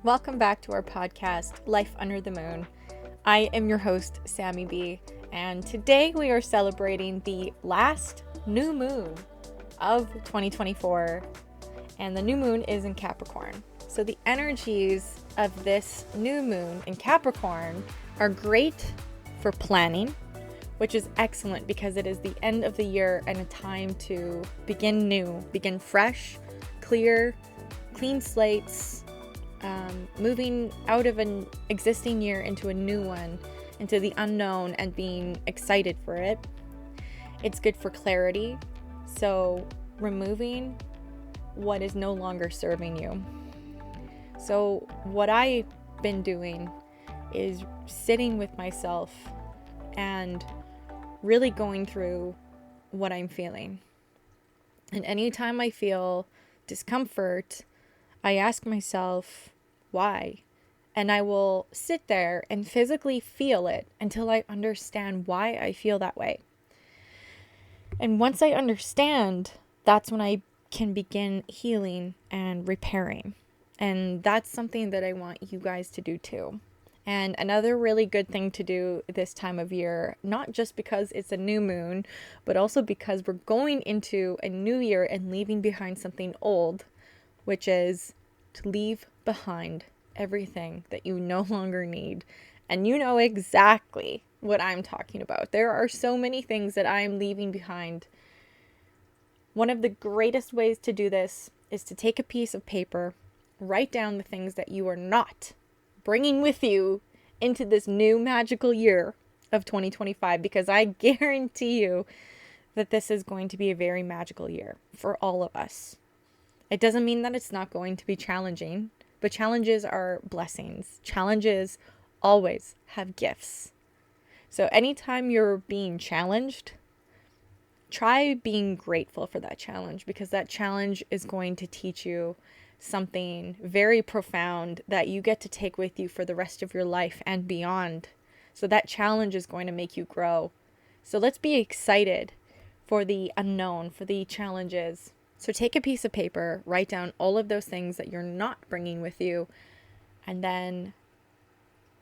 Welcome back to our podcast, Life Under the Moon. I am your host, Sammy B, and today we are celebrating the last new moon of 2024, and the new moon is in Capricorn. So the energies of this new moon in Capricorn are great for planning, which is excellent because it is the end of the year and a time to begin new, begin fresh, clear, clean slates, moving out of an existing year into a new one, into the unknown, and being excited for it. It's good for clarity, so removing what is no longer serving you. So what I've been doing is sitting with myself and really going through what I'm feeling. And anytime I feel discomfort, I ask myself, why? And I will sit there and physically feel it until I understand why I feel that way. And once I understand, that's when I can begin healing and repairing. And that's something that I want you guys to do too. And another really good thing to do this time of year, not just because it's a new moon, but also because we're going into a new year and leaving behind something old, which is to leave behind everything that you no longer need. And you know exactly what I'm talking about. There are so many things that I'm leaving behind. One of the greatest ways to do this is to take a piece of paper, write down the things that you are not bringing with you into this new magical year of 2025, because I guarantee you that this is going to be a very magical year for all of us. It doesn't mean that it's not going to be challenging, but challenges are blessings. Challenges always have gifts. So anytime you're being challenged, try being grateful for that challenge, because that challenge is going to teach you something very profound that you get to take with you for the rest of your life and beyond. So that challenge is going to make you grow. So let's be excited for the unknown, for the challenges. So take a piece of paper, write down all of those things that you're not bringing with you. And then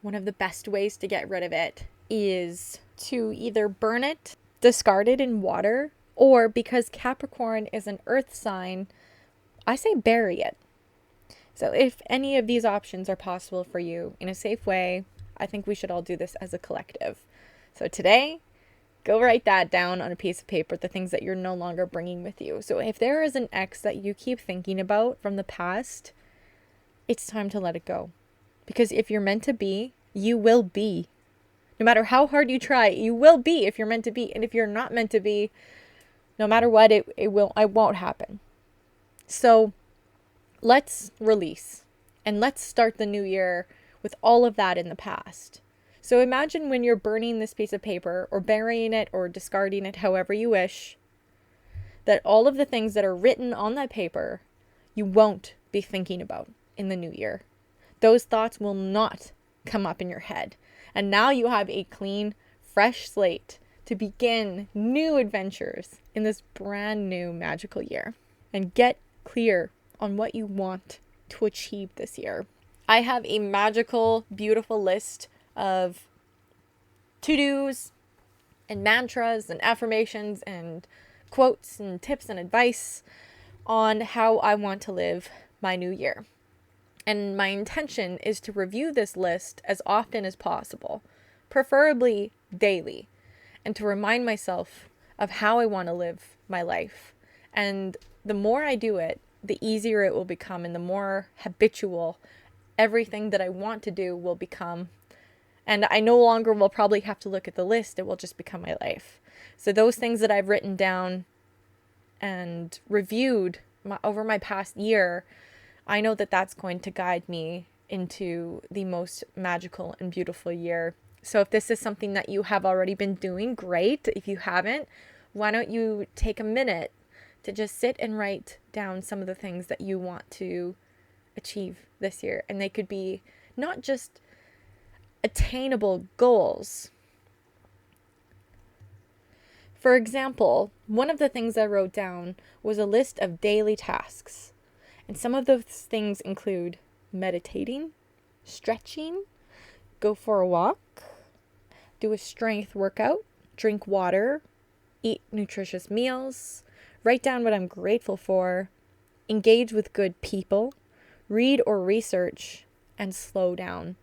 one of the best ways to get rid of it is to either burn it, discard it in water, or because Capricorn is an earth sign, I say bury it. So if any of these options are possible for you in a safe way, I think we should all do this as a collective. So today, go write that down on a piece of paper, the things that you're no longer bringing with you. So if there is an ex that you keep thinking about from the past, it's time to let it go. Because if you're meant to be, you will be. No matter how hard you try, you will be if you're meant to be. And if you're not meant to be, no matter what, it won't happen. So let's release and let's start the new year with all of that in the past. So imagine when you're burning this piece of paper or burying it or discarding it, however you wish, that all of the things that are written on that paper, you won't be thinking about in the new year. Those thoughts will not come up in your head. And now you have a clean, fresh slate to begin new adventures in this brand new magical year. And get clear on what you want to achieve this year. I have a magical, beautiful list of to-dos and mantras and affirmations and quotes and tips and advice on how I want to live my new year. And my intention is to review this list as often as possible, preferably daily, and to remind myself of how I want to live my life. And the more I do it, the easier it will become, and the more habitual everything that I want to do will become. And I no longer will probably have to look at the list. It will just become my life. So those things that I've written down and reviewed over my past year, I know that that's going to guide me into the most magical and beautiful year. So if this is something that you have already been doing, great. If you haven't, why don't you take a minute to just sit and write down some of the things that you want to achieve this year. And they could be not just attainable goals. For example, one of the things I wrote down was a list of daily tasks. And some of those things include meditating, stretching, go for a walk, do a strength workout, drink water, eat nutritious meals, write down what I'm grateful for, engage with good people, read or research, and slow down.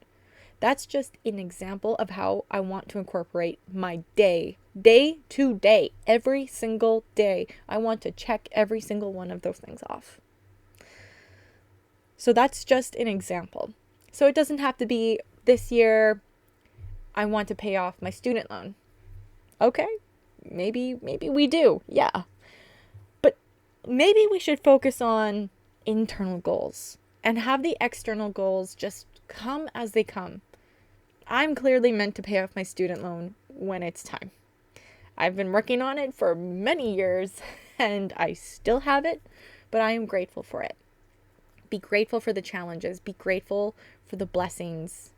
That's just an example of how I want to incorporate my day to day, every single day. I want to check every single one of those things off. So that's just an example. So it doesn't have to be this year, I want to pay off my student loan. Okay, maybe we do, yeah. But maybe we should focus on internal goals and have the external goals just come as they come. I'm clearly meant to pay off my student loan when it's time. I've been working on it for many years and I still have it, but I am grateful for it. Be grateful for the challenges. Be grateful for the blessings.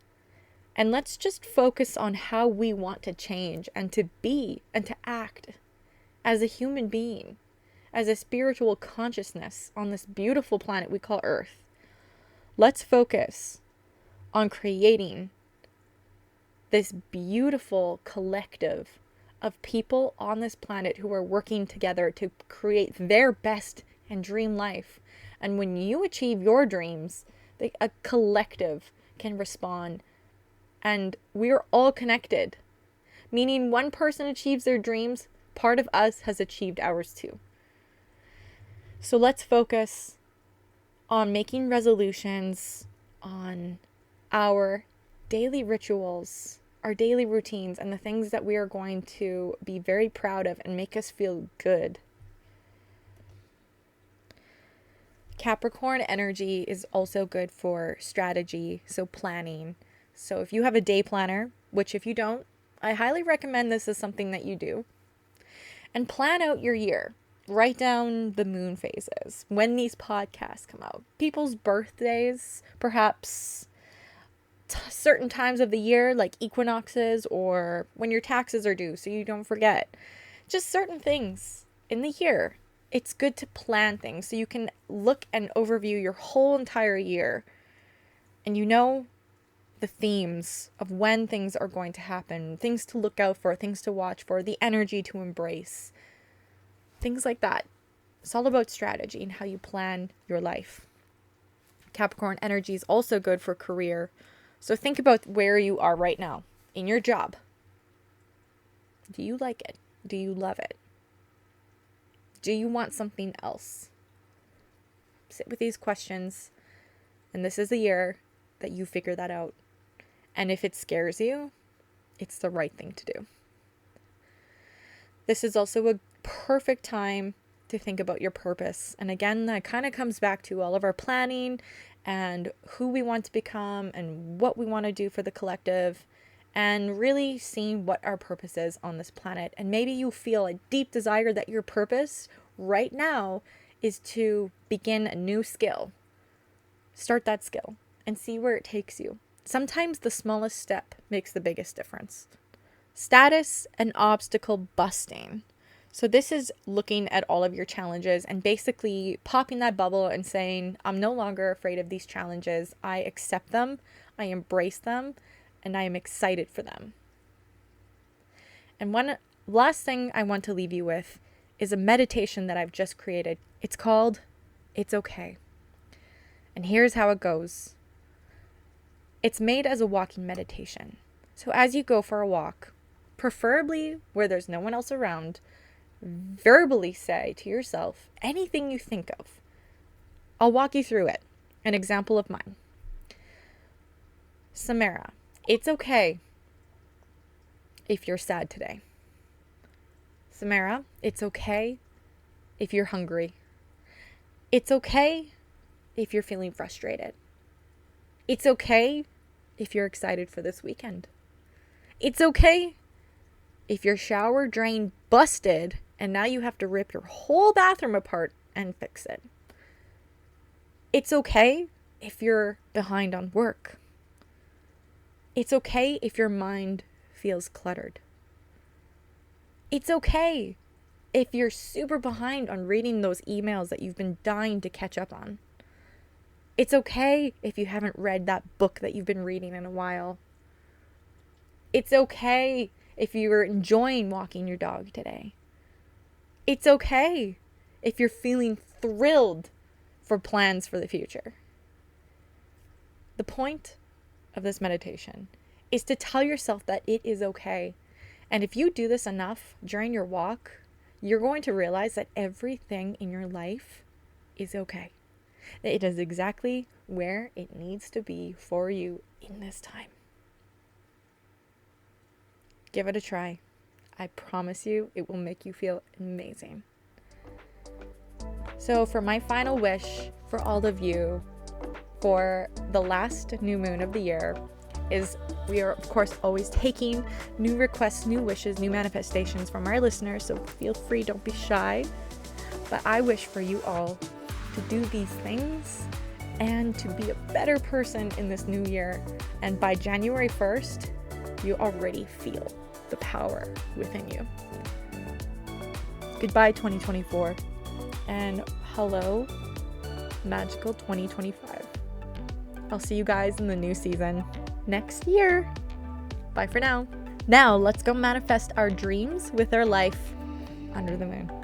And let's just focus on how we want to change and to be and to act as a human being, as a spiritual consciousness on this beautiful planet we call Earth. Let's focus on creating this beautiful collective of people on this planet who are working together to create their best and dream life. And when you achieve your dreams, a collective can respond. And we're all connected. Meaning one person achieves their dreams, part of us has achieved ours too. So let's focus on making resolutions on our daily rituals, our daily routines, and the things that we are going to be very proud of and make us feel good. Capricorn energy is also good for strategy, so planning. So if you have a day planner, which if you don't, I highly recommend this is something that you do, and plan out your year. Write down the moon phases, when these podcasts come out, people's birthdays, perhaps certain times of the year like equinoxes or when your taxes are due so you don't forget. Just certain things in the year. It's good to plan things so you can look and overview your whole entire year and you know the themes of when things are going to happen, things to look out for, things to watch for, the energy to embrace, things like that. It's all about strategy and how you plan your life. Capricorn energy is also good for career. So think about where you are right now in your job. Do you like it? Do you love it? Do you want something else? Sit with these questions, and this is the year that you figure that out. And if it scares you, it's the right thing to do. This is also a perfect time to think about your purpose. And again, that kind of comes back to all of our planning and who we want to become and what we want to do for the collective and really seeing what our purpose is on this planet. And maybe you feel a deep desire that your purpose right now is to begin a new skill. Start that skill and see where it takes you. Sometimes the smallest step makes the biggest difference. Status and obstacle busting. So this is looking at all of your challenges and basically popping that bubble and saying, I'm no longer afraid of these challenges. I accept them, I embrace them, and I am excited for them. And one last thing I want to leave you with is a meditation that I've just created. It's called It's Okay. And here's how it goes. It's made as a walking meditation. So as you go for a walk, preferably where there's no one else around, verbally say to yourself anything you think of. I'll walk you through it. An example of mine. Samara, it's okay if you're sad today. Samara, it's okay if you're hungry. It's okay if you're feeling frustrated. It's okay if you're excited for this weekend. It's okay if your shower drain busted and now you have to rip your whole bathroom apart and fix it. It's okay if you're behind on work. It's okay if your mind feels cluttered. It's okay if you're super behind on reading those emails that you've been dying to catch up on. It's okay if you haven't read that book that you've been reading in a while. It's okay if you're enjoying walking your dog today. It's okay if you're feeling thrilled for plans for the future. The point of this meditation is to tell yourself that it is okay. And if you do this enough during your walk, you're going to realize that everything in your life is okay. It is exactly where it needs to be for you in this time. Give it a try. I promise you it will make you feel amazing. So for my final wish for all of you for the last new moon of the year is we are, of course, always taking new requests, new wishes, new manifestations from our listeners. So feel free, don't be shy. But I wish for you all to do these things and to be a better person in this new year. And by January 1st, you already feel the power within you. Goodbye, 2024. And hello, magical 2025. I'll see you guys in the new season next year. Bye for now. Now let's go manifest our dreams with our life under the moon.